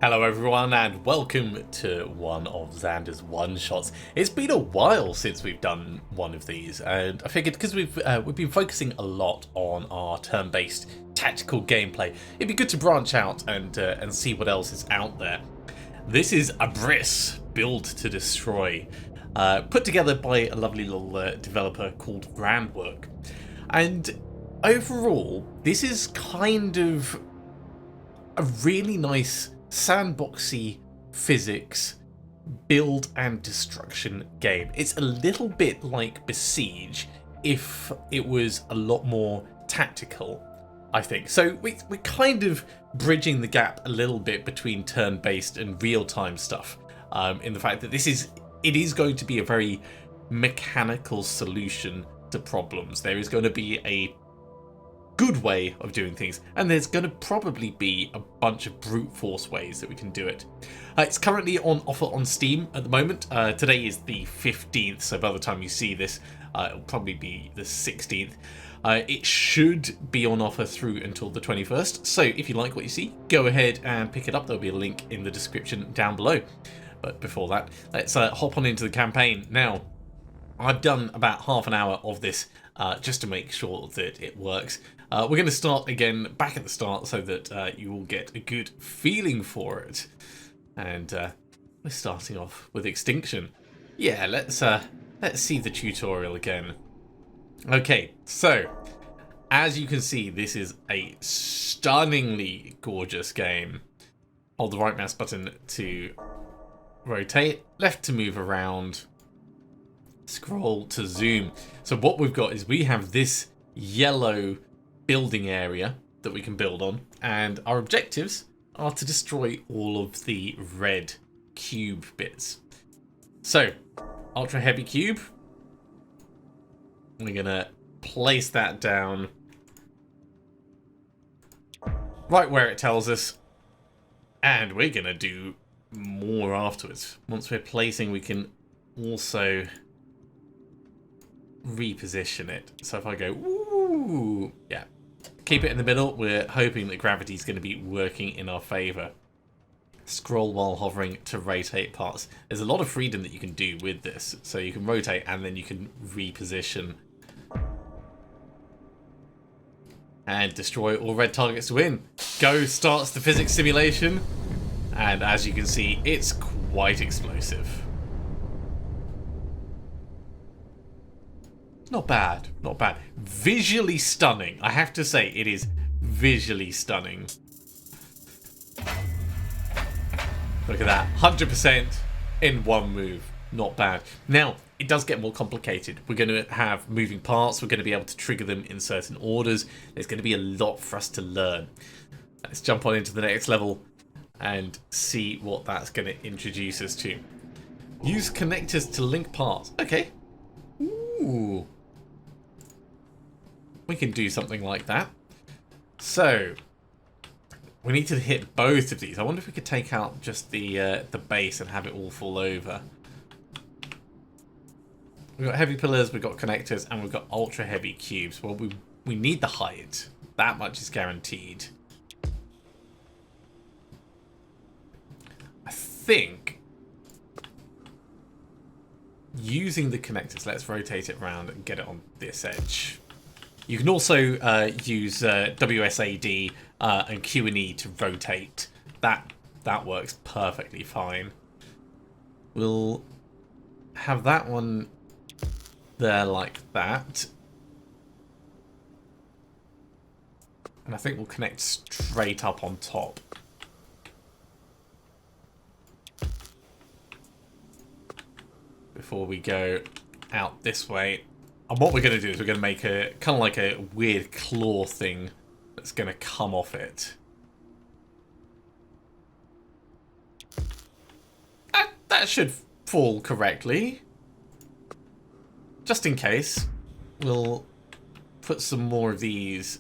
Hello everyone and welcome to one of Xander's one-shots. It's been a while since we've done one of these, and I figured because we've been focusing a lot on our turn-based tactical gameplay, it'd be good to branch out and see what else is out there. This is ABRISS, Build to Destroy, put together by a lovely little developer called Brandwork. And overall, this is kind of a really nice sandboxy physics build and destruction game. It's a little bit like Besiege if it was a lot more tactical, I think. So we're kind of bridging the gap a little bit between turn-based and real-time stuff, in the fact that it is going to be a very mechanical solution to problems. There is going to be a good way of doing things, and there's going to probably be a bunch of brute force ways that we can do it. It's currently on offer on Steam at the moment. Today is the 15th, so by the time you see this, it'll probably be the 16th. It should be on offer through until the 21st, so if you like what you see, go ahead and pick it up. There'll be a link in the description down below. But before that, let's hop on into the campaign. Now, I've done about half an hour of this just to make sure that it works. We're going to start again back at the start so that you will get a good feeling for it. And we're starting off with Extinction. Yeah, let's see the tutorial again. Okay, so as you can see, this is a stunningly gorgeous game. Hold the right mouse button to rotate, left to move around, scroll to zoom. So what we've got is we have this yellow building area that we can build on, and our objectives are to destroy all of the red cube bits. So ultra heavy cube, we're gonna place that down right where it tells us, and we're gonna do more afterwards. Once we're placing, we can also reposition it. So if I go, ooh, yeah, keep it in the middle. We're hoping that gravity is going to be working in our favor. Scroll while hovering to rotate parts. There's a lot of freedom that you can do with this. So you can rotate and then you can reposition and destroy all red targets to win. Go starts the physics simulation, and as you can see, it's quite explosive. Not bad, not bad. Visually stunning. I have to say, it is visually stunning. Look at that. 100% in one move. Not bad. Now, it does get more complicated. We're going to have moving parts. We're going to be able to trigger them in certain orders. There's going to be a lot for us to learn. Let's jump on into the next level and see what that's going to introduce us to. Use connectors to link parts. Okay. Ooh. We can do something like that. So we need to hit both of these. I wonder if we could take out just the base and have it all fall over. We've got heavy pillars, we've got connectors, and we've got ultra heavy cubes. Well, we need the height. That much is guaranteed. I think using the connectors, let's rotate it around and get it on this edge. You can also use WSAD and Q and E to rotate. That works perfectly fine. We'll have that one there like that. And I think we'll connect straight up on top. Before we go out this way. And what we're going to do is we're going to make a kind of like a weird claw thing that's going to come off it. That should fall correctly. Just in case, we'll put some more of these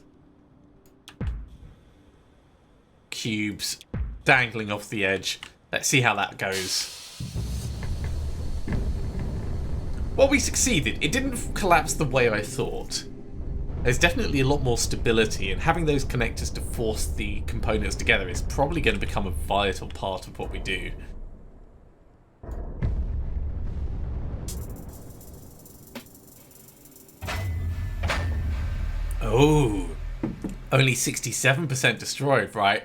cubes dangling off the edge. Let's see how that goes. Well, we succeeded. It didn't collapse the way I thought. There's definitely a lot more stability, and having those connectors to force the components together is probably going to become a vital part of what we do. Oh, only 67% destroyed, right?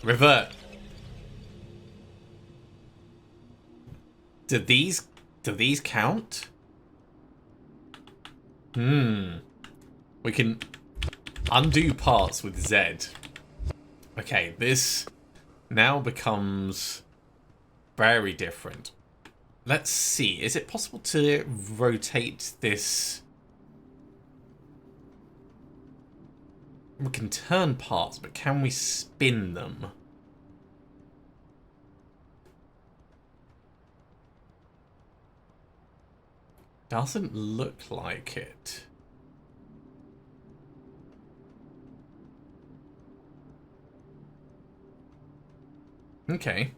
Revert. Do these count? We can undo parts with Z. Okay, this now becomes very different. Let's see. Is it possible to rotate this? We can turn parts, but can we spin them? Doesn't look like it. Okay.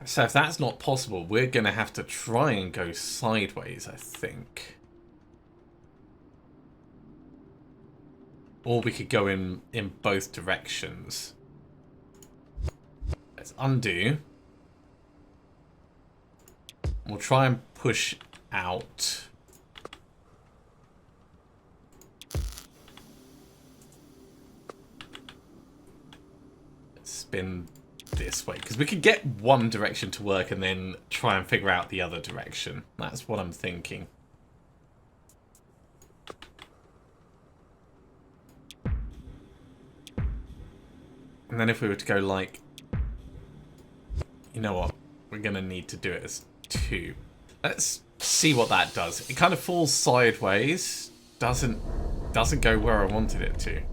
So if that's not possible, we're going to have to try and go sideways, I think. Or we could go in both directions. Let's undo. We'll try and push out. Let's spin this way, because we could get one direction to work and then try and figure out the other direction. That's what I'm thinking. And then if we were to go like, you know what, we're going to need to do it as 2. Let's see what that does. It kind of falls sideways. Doesn't go where I wanted it to.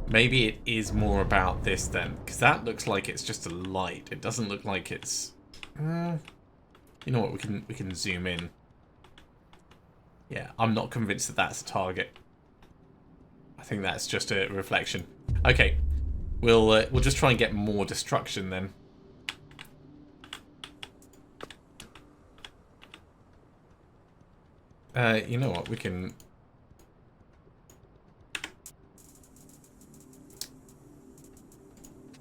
Maybe it is more about this then, because that looks like it's just a light. It doesn't look like it's... you know what, we can zoom in. Yeah, I'm not convinced that that's a target. I think that's just a reflection. Okay, we'll just try and get more destruction then. You know what, we can...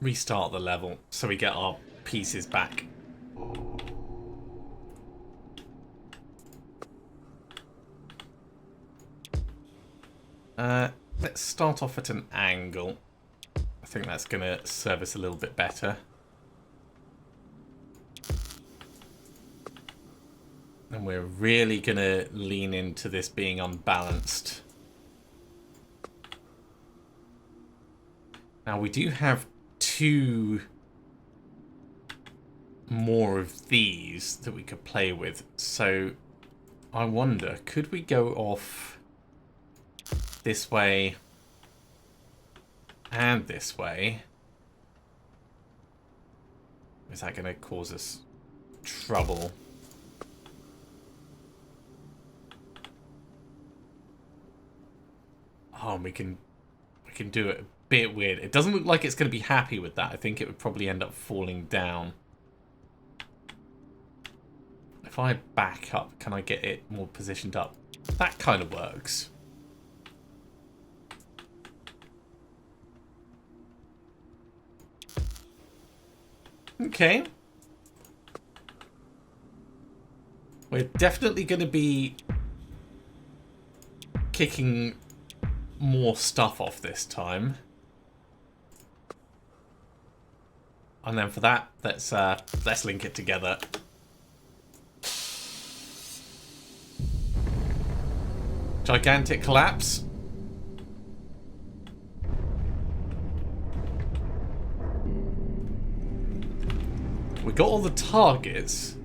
restart the level so we get our pieces back. Let's start off at an angle. I think that's going to serve us a little bit better. And we're really going to lean into this being unbalanced. Now we do have 2 more of these that we could play with. So I wonder, could we go off this way and this way? Is that going to cause us trouble? Oh, we can do it a bit weird. It doesn't look like it's going to be happy with that. I think it would probably end up falling down. If I back up, can I get it more positioned up? That kind of works. Okay. We're definitely going to be kicking more stuff off this time. And then for that, let's link it together. Gigantic collapse. We got all the targets.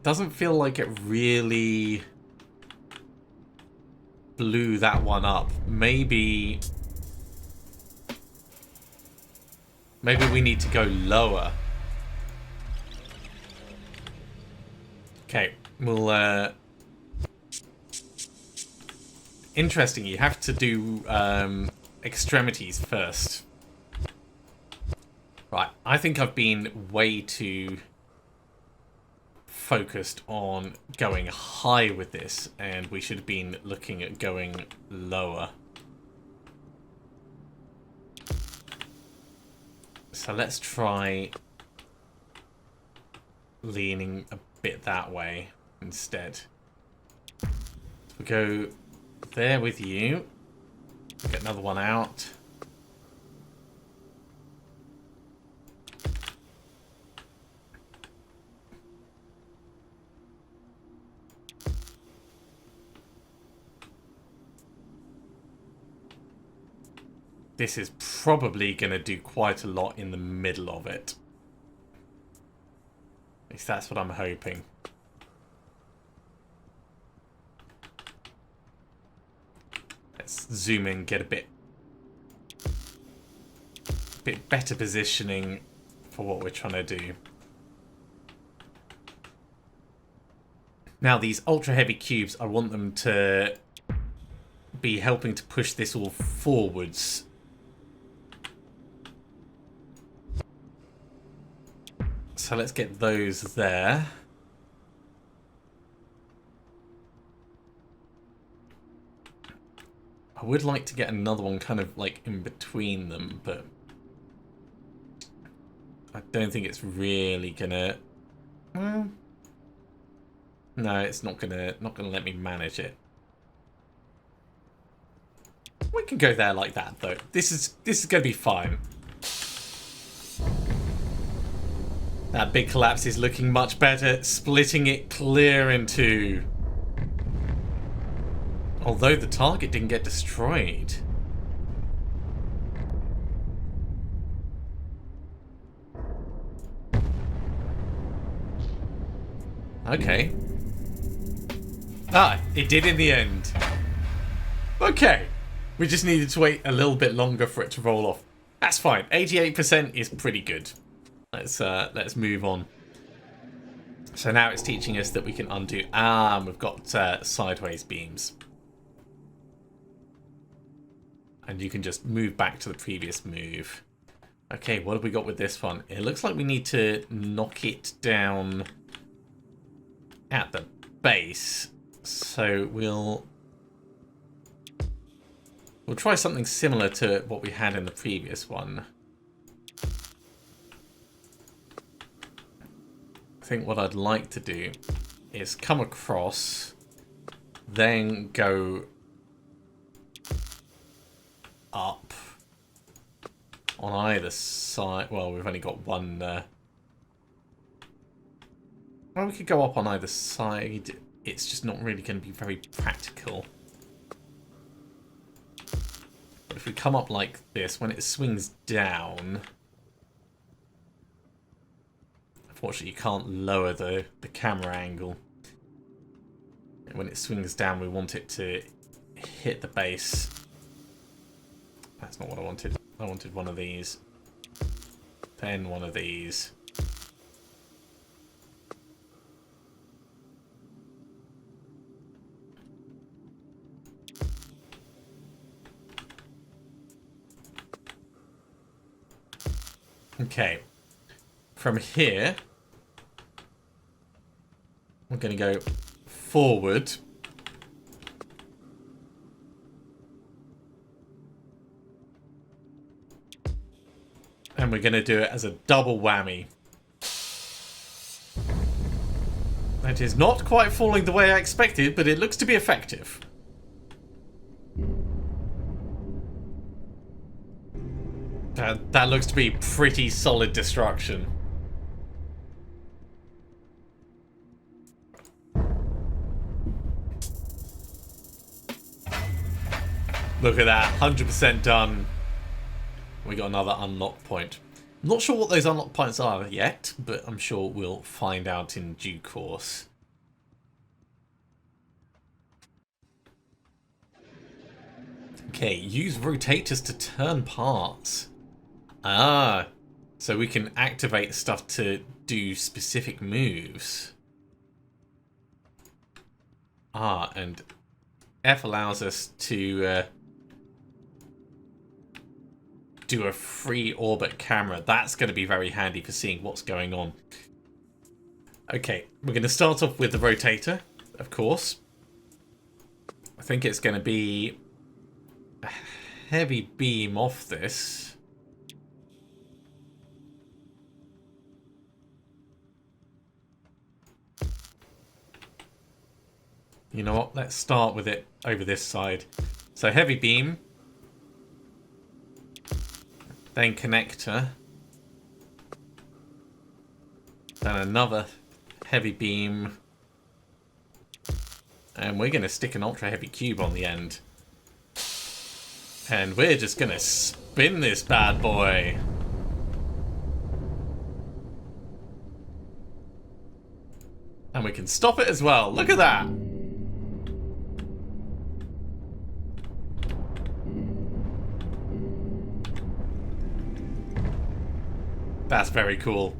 Doesn't feel like it really blew that one up. Maybe we need to go lower. Okay, we'll interesting, you have to do extremities first. Right, I think I've been way too focused on going high with this, and we should have been looking at going lower. So let's try leaning a bit that way instead. We go there with you. Get another one out. This is probably going to do quite a lot in the middle of it. At least that's what I'm hoping. Let's zoom in, get a bit better positioning for what we're trying to do. Now these ultra heavy cubes, I want them to be helping to push this all forwards. So let's get those there. I would like to get another one kind of like in between them, but I don't think it's really gonna... No, it's not gonna let me manage it. We can go there like that though. This is gonna be fine. That big collapse is looking much better, splitting it clear in two. Although the target didn't get destroyed. Okay. Ah, it did in the end. Okay. We just needed to wait a little bit longer for it to roll off. That's fine. 88% is pretty good. Let's move on. So now it's teaching us that we can undo. Ah, and we've got sideways beams. And you can just move back to the previous move. Okay, what have we got with this one? It looks like we need to knock it down at the base. So we'll try something similar to what we had in the previous one. I think what I'd like to do is come across, then go up on either side. Well, we've only got one. Well, we could go up on either side. It's just not really going to be very practical. But if we come up like this, when it swings down... Unfortunately, you can't lower the camera angle. When it swings down, we want it to hit the base. That's not what I wanted. I wanted one of these. Then one of these. Okay. From here, we're going to go forward. And we're going to do it as a double whammy. That is not quite falling the way I expected, but it looks to be effective. That looks to be pretty solid destruction. Look at that, 100% done. We got another unlock point. I'm not sure what those unlock points are yet, but I'm sure we'll find out in due course. Okay, use rotators to turn parts. Ah, so we can activate stuff to do specific moves. Ah, and F allows us to do a free orbit camera. That's going to be very handy for seeing what's going on. Okay, we're going to start off with the rotator, of course. I think it's going to be a heavy beam off this. You know what? Let's start with it over this side. So heavy beam. Then connector. Then another heavy beam. And we're going to stick an ultra heavy cube on the end. And we're just going to spin this bad boy. And we can stop it as well. Look at that. That's very cool.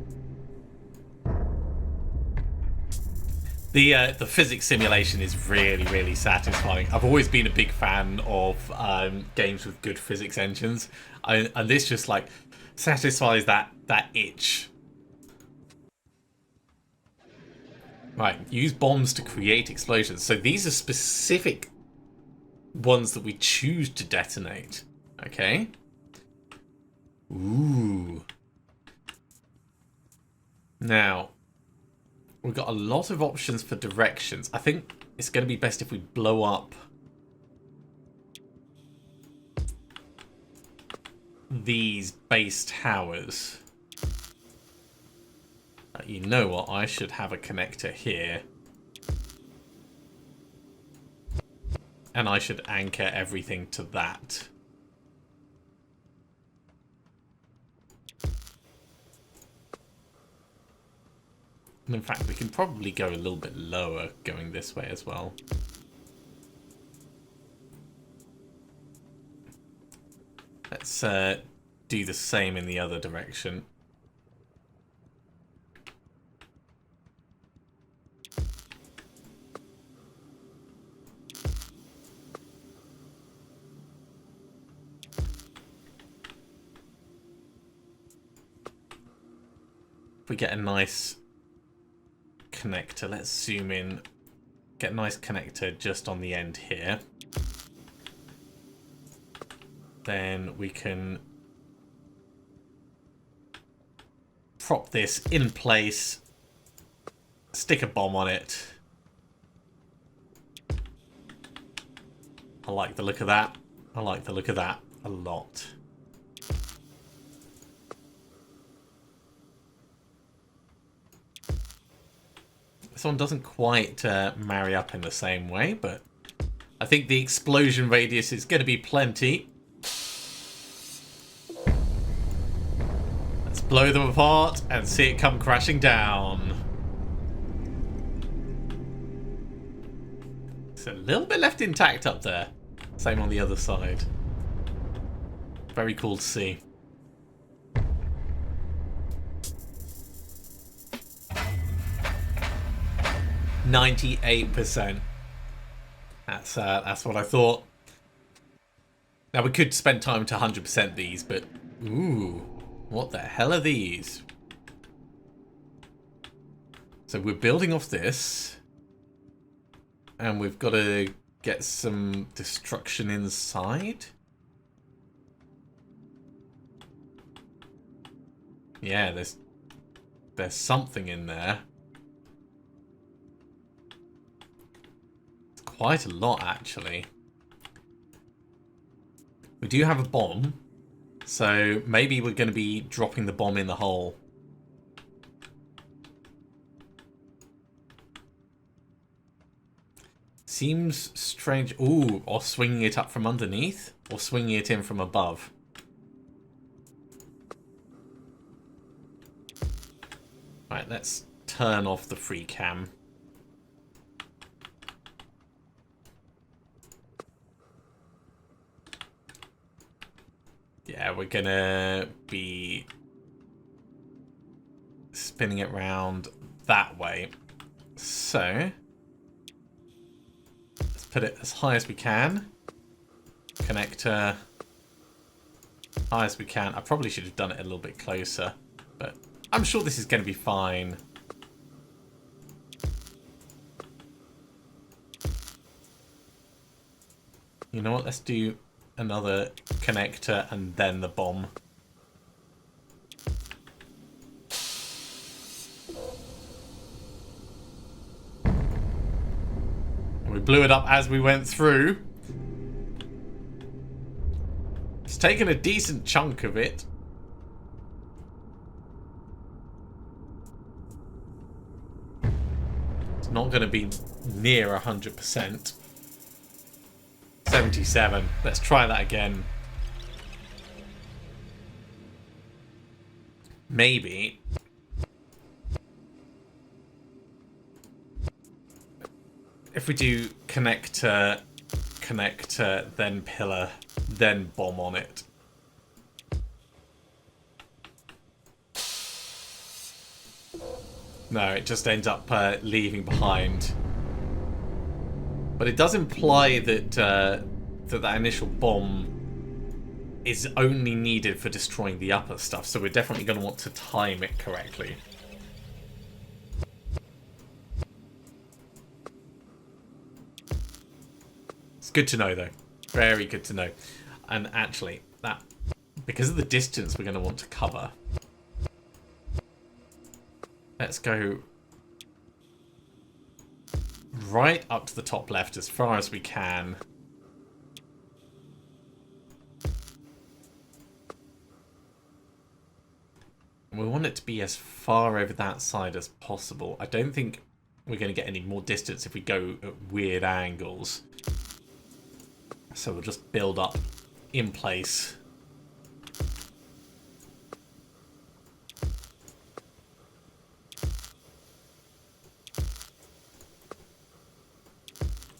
The physics simulation is really, really satisfying. I've always been a big fan of games with good physics engines, and this just like satisfies that itch. Right, use bombs to create explosions. So these are specific ones that we choose to detonate. Okay. Ooh. Now, we've got a lot of options for directions. I think it's going to be best if we blow up these base towers. You know what? I should have a connector here. And I should anchor everything to that. And in fact, we can probably go a little bit lower going this way as well. Let's do the same in the other direction. If we get a nice connector, let's zoom in, get a nice connector just on the end here. Then we can prop this in place, stick a bomb on it. I like the look of that. I like the look of that a lot. This one doesn't quite marry up in the same way, but I think the explosion radius is going to be plenty. Let's blow them apart and see it come crashing down. It's a little bit left intact up there. Same on the other side. Very cool to see. %. That's what I thought. Now we could spend time to 100% these, but ooh, what the hell are these? So we're building off this, and we've got to get some destruction inside. Yeah, there's something in there. Quite a lot, actually. We do have a bomb, so maybe we're going to be dropping the bomb in the hole. Seems strange. Ooh, or swinging it up from underneath, or swinging it in from above. Right, let's turn off the free cam. Yeah, we're gonna be spinning it round that way. So let's put it as high as we can. Connector high as we can. I probably should have done it a little bit closer, but I'm sure this is going to be fine. You know what? Let's do another connector and then the bomb. And we blew it up as we went through. It's taken a decent chunk of it. It's not going to be near 100%. 77. Let's try that again. Maybe. If we do connector, then pillar, then bomb on it. No, it just ends up leaving behind. But it does imply that that initial bomb is only needed for destroying the upper stuff, so we're definitely going to want to time it correctly. It's good to know, though. Very good to know. And actually, that because of the distance we're going to want to cover, let's go right up to the top left as far as we can. And we want it to be as far over that side as possible. I don't think we're going to get any more distance if we go at weird angles. So we'll just build up in place.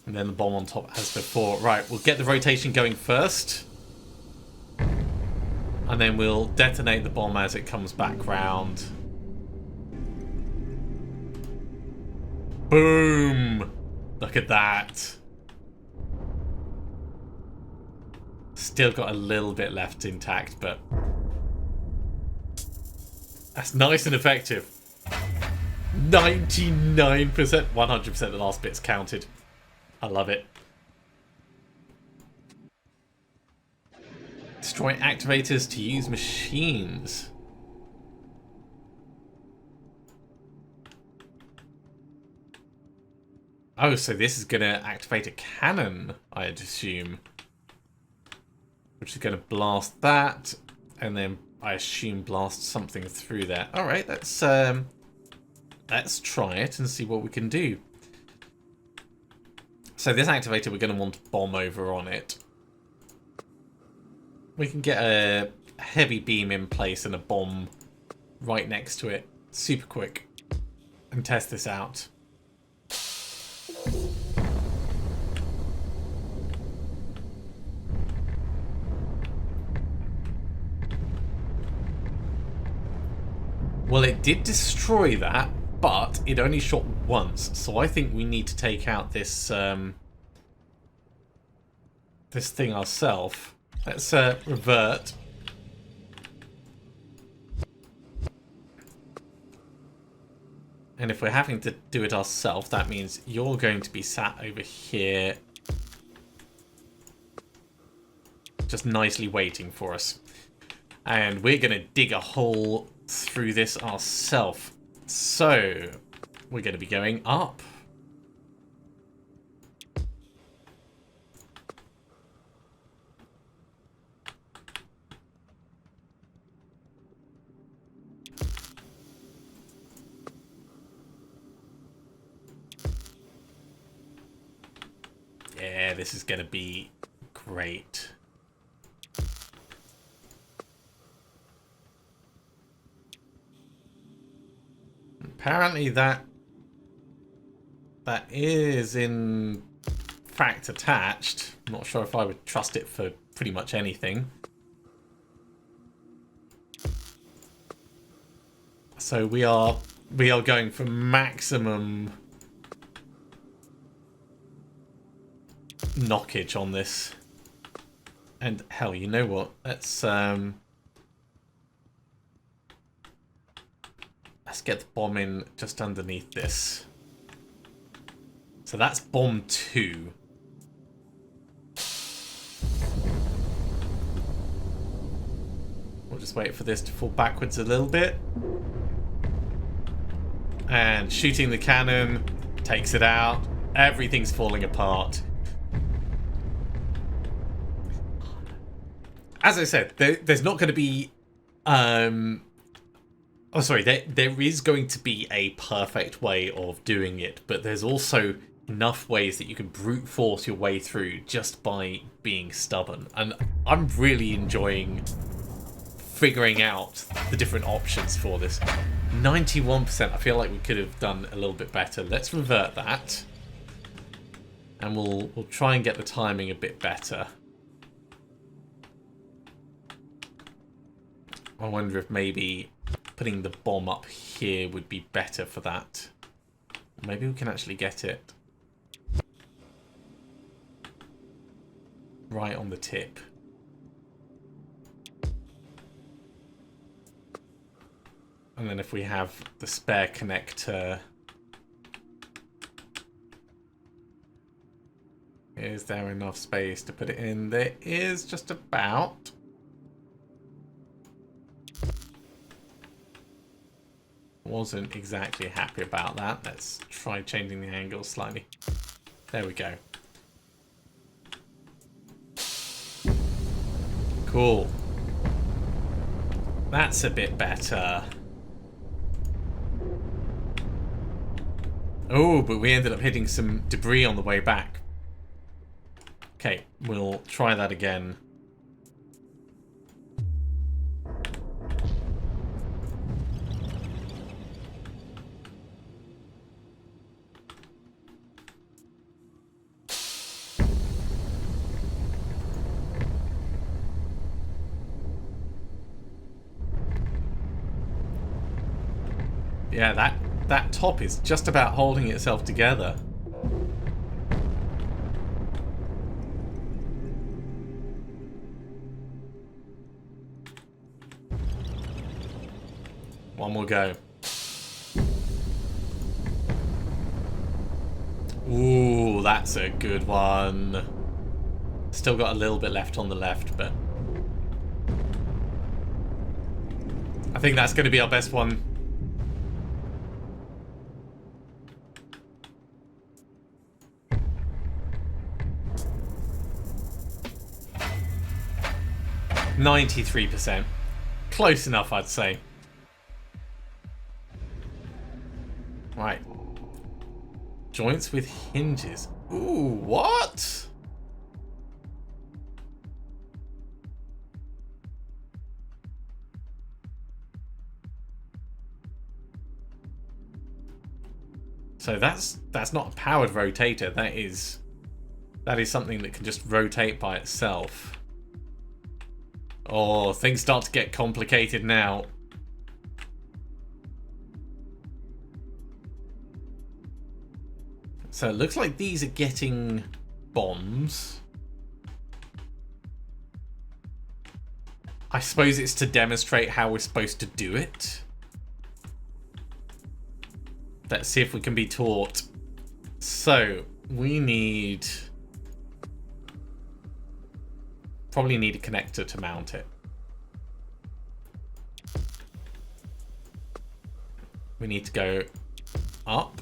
And then the bomb on top as before. Right, we'll get the rotation going first. And then we'll detonate the bomb as it comes back round. Boom! Look at that. Still got a little bit left intact, but that's nice and effective. 99%, 100% the last bit's counted. I love it. Destroy activators to use machines. Oh, so this is going to activate a cannon, I'd assume. Which is going to blast that, and then I assume blast something through there. All right, let's try it and see what we can do. So this activator, we're going to want to bomb over on it. We can get a heavy beam in place and a bomb right next to it, super quick, and test this out. Well, it did destroy that, but it only shot once, so I think we need to take out this this thing ourselves. Let's revert. And if we're having to do it ourselves, that means you're going to be sat over here, just nicely waiting for us. And we're going to dig a hole through this ourselves. So we're going to be going up. Yeah, this is going to be great. Apparently that is in fact attached. I'm not sure if I would trust it for pretty much anything. So we are going for maximum knockage on this. And hell, you know what? Let's get the bomb in just underneath this. So that's bomb 2. We'll just wait for this to fall backwards a little bit. And shooting the cannon takes it out. Everything's falling apart. As I said, there's not going to be... there is going to be a perfect way of doing it, but there's also enough ways that you can brute force your way through just by being stubborn. And I'm really enjoying figuring out the different options for this. 91%, I feel like we could have done a little bit better. Let's revert that. And we'll try and get the timing a bit better. I wonder if maybe putting the bomb up here would be better for that. Maybe we can actually get it right on the tip. And then if we have the spare connector... Is there enough space to put it in? There is, just about. Wasn't exactly happy about that. Let's try changing the angle slightly. There we go. Cool. That's a bit better. Oh, but we ended up hitting some debris on the way back. Okay, we'll try that again. Yeah, that top is just about holding itself together. One more go. Ooh, that's a good one. Still got a little bit left on the left, but I think that's going to be our best one. %. Close enough, I'd say. Right. Joints with hinges. Ooh, what? So that's not a powered rotator. That is something that can just rotate by itself. Oh, things start to get complicated now. So it looks like these are getting bombs. I suppose it's to demonstrate how we're supposed to do it. Let's see if we can be taught. So, we need... Probably need a connector to mount it. We need to go up.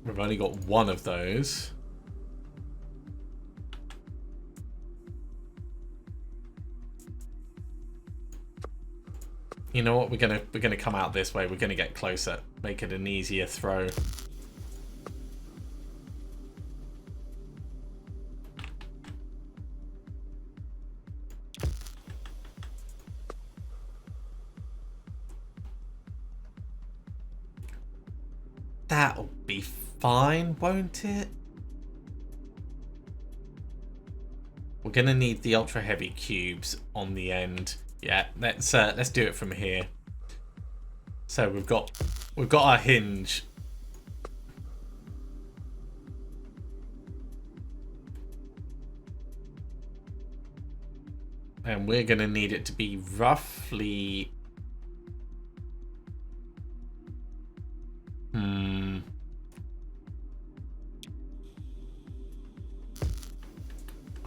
We've only got one of those. You know what? We're gonna come out this way. We're gonna get closer. Make it an easier throw. That'll be fine, won't it? We're gonna need the ultra heavy cubes on the end. Yeah, let's do it from here. So we've got our hinge. And we're gonna need it to be roughly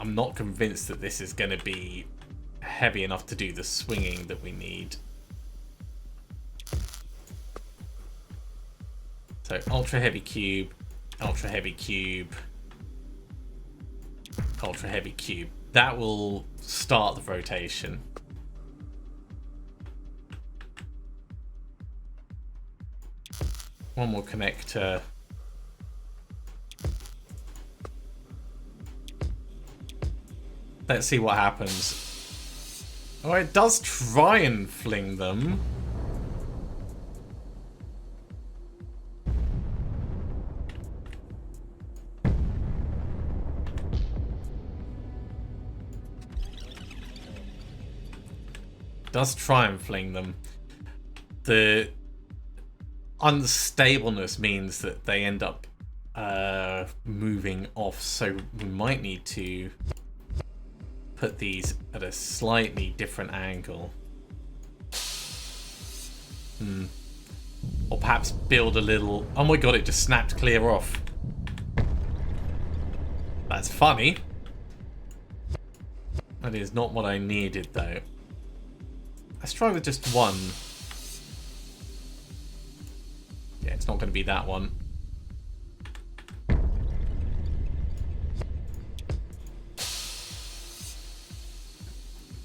I'm not convinced that this is going to be heavy enough to do the swinging that we need. So ultra heavy cube, ultra heavy cube, ultra heavy cube. That will start the rotation. One more connector. Let's see what happens. Oh, it does try and fling them. Does try and fling them. The unstableness means that they end up moving off, so we might need to put these at a slightly different angle. Or perhaps build a little... Oh my god, it just snapped clear off. That's funny. That is not what I needed, though. Let's try with just one. Yeah, it's not going to be that one.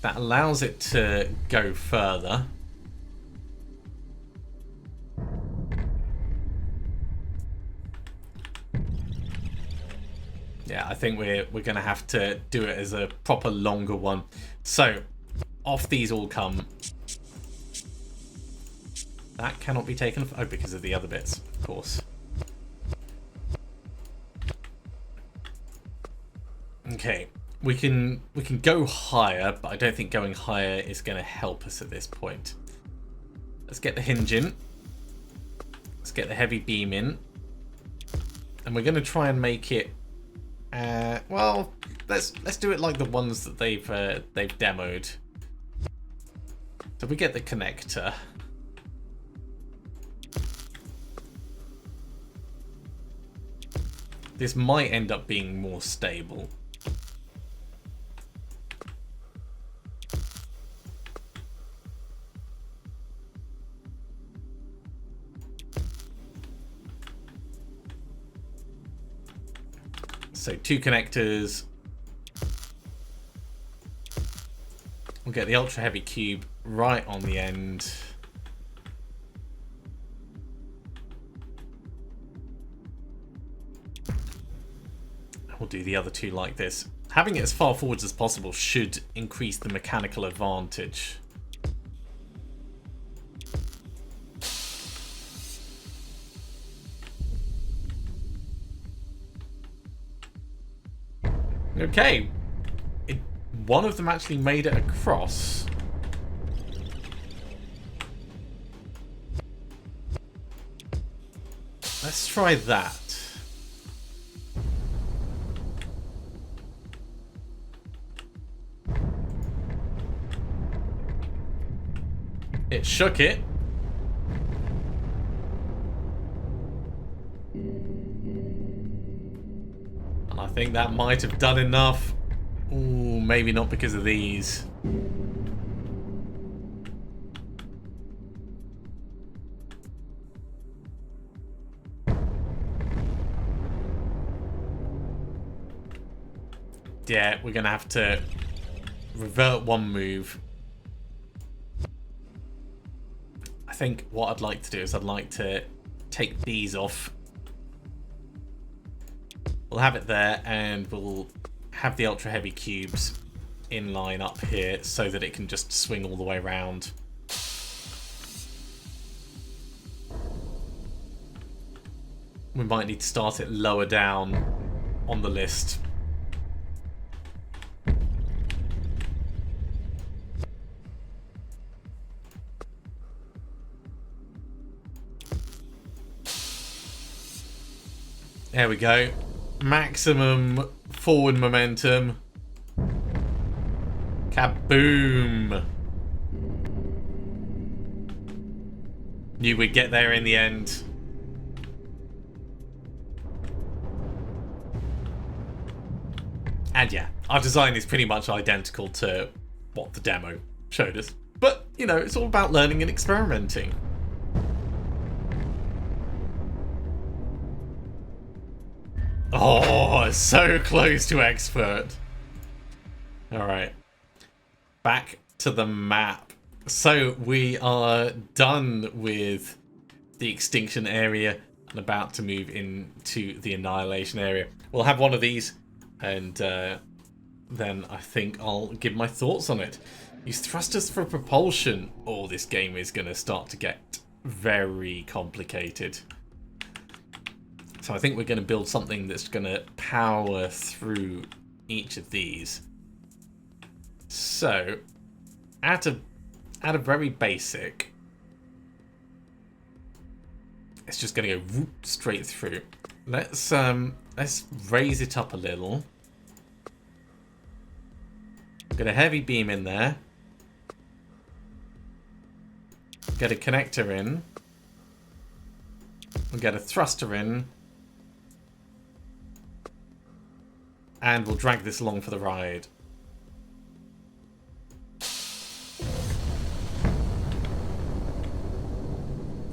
That allows it to go further. Yeah, I think we're going to have to do it as a proper longer one. So, off these all come. That cannot be taken. Oh, because of the other bits, of course. Okay, we can go higher, but I don't think going higher is going to help us at this point. Let's get the hinge in. Let's get the heavy beam in, and we're going to try and make it. Well, let's do it like the ones that they've demoed. So we get the connector. This might end up being more stable. So 2 connectors. We'll get the ultra heavy cube right on the end. We'll do the other 2 like this. Having it as far forwards as possible should increase the mechanical advantage. Okay. One of them actually made it across. Let's try that. It shook it. And I think that might have done enough. Ooh, maybe not because of these. Yeah, we're gonna have to revert one move. I think what I'd like to do is I'd like to take these off. We'll have it there, and we'll have the ultra heavy cubes in line up here so that it can just swing all the way around. We might need to start it lower down on the list. There we go. Maximum forward momentum. Kaboom! Knew we'd get there in the end. And yeah, our design is pretty much identical to what the demo showed us. But, you know, it's all about learning and experimenting. Oh, so close to expert. Alright. Back to the map. So we are done with the extinction area and about to move into the annihilation area. We'll have one of these and then I think I'll give my thoughts on it. Use thrusters for propulsion. Oh, this game is going to start to get very complicated. So I think we're going to build something that's going to power through each of these. So, at a very basic, it's just going to go whoop, straight through. Let's raise it up a little. Get a heavy beam in there. Get a connector in. We'll get a thruster in. And we'll drag this along for the ride.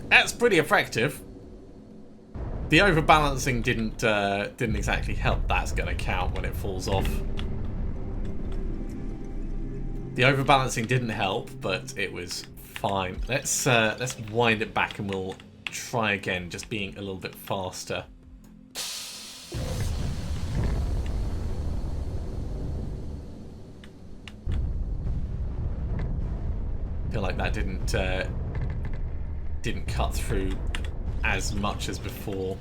That's pretty effective. The overbalancing didn't exactly help. That's going to count when it falls off. The overbalancing didn't help, but it was fine. Let's wind it back and we'll try again, just being a little bit faster. I feel like that didn't cut through as much as before.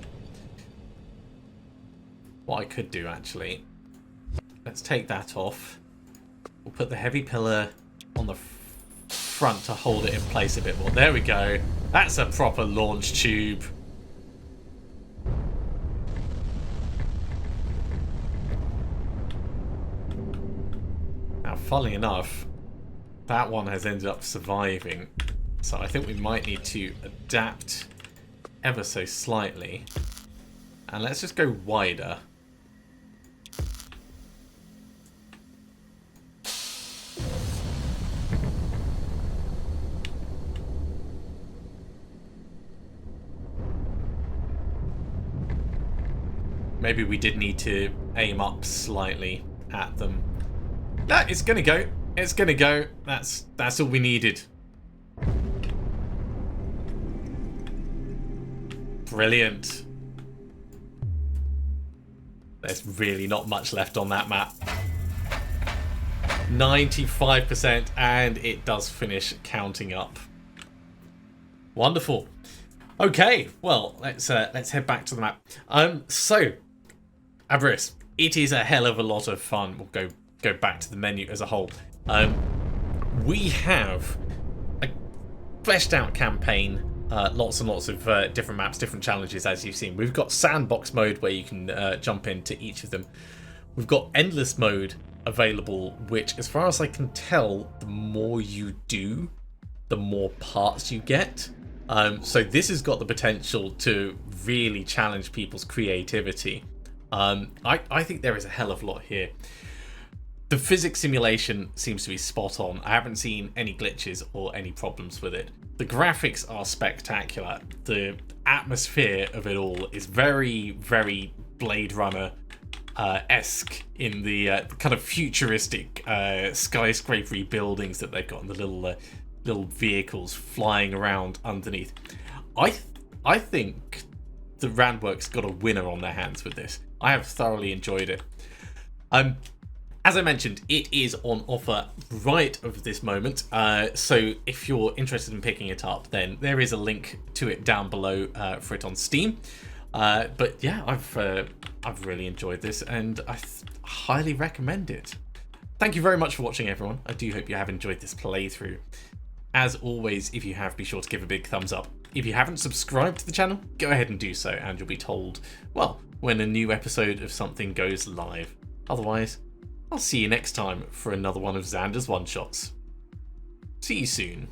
What I could do, actually, let's take that off. We'll put the heavy pillar on the front to hold it in place a bit more. There we go. That's a proper launch tube. Now, funnily enough, that one has ended up surviving. So I think we might need to adapt ever so slightly. And let's just go wider. Maybe we did need to aim up slightly at them. No, it's gonna go. It's gonna go. That's all we needed. Brilliant. There's really not much left on that map. 95%, and it does finish counting up. Wonderful. Okay, well, let's head back to the map. So, ABRISS, it is a hell of a lot of fun. We'll go back to the menu as a whole. We have a fleshed out campaign. Lots and lots of different maps, different challenges, as you've seen. We've got sandbox mode where you can jump into each of them. We've got endless mode available, which, as far as I can tell, the more you do, the more parts you get. So this has got the potential to really challenge people's creativity. I think there is a hell of a lot here. The physics simulation seems to be spot on. I haven't seen any glitches or any problems with it. The graphics are spectacular. The atmosphere of it all is very, very Blade Runner-esque in the kind of futuristic skyscrapery buildings that they've got in the little vehicles flying around underneath. I think the Randworks got a winner on their hands with this. I have thoroughly enjoyed it. As I mentioned, it is on offer right of this moment. So if you're interested in picking it up, then there is a link to it down below for it on Steam. But yeah, I've really enjoyed this, and I highly recommend it. Thank you very much for watching, everyone. I do hope you have enjoyed this playthrough. As always, if you have, be sure to give a big thumbs up. If you haven't subscribed to the channel, go ahead and do so, and you'll be told, well, when a new episode of something goes live. Otherwise, I'll see you next time for another one of Xander's one-shots. See you soon.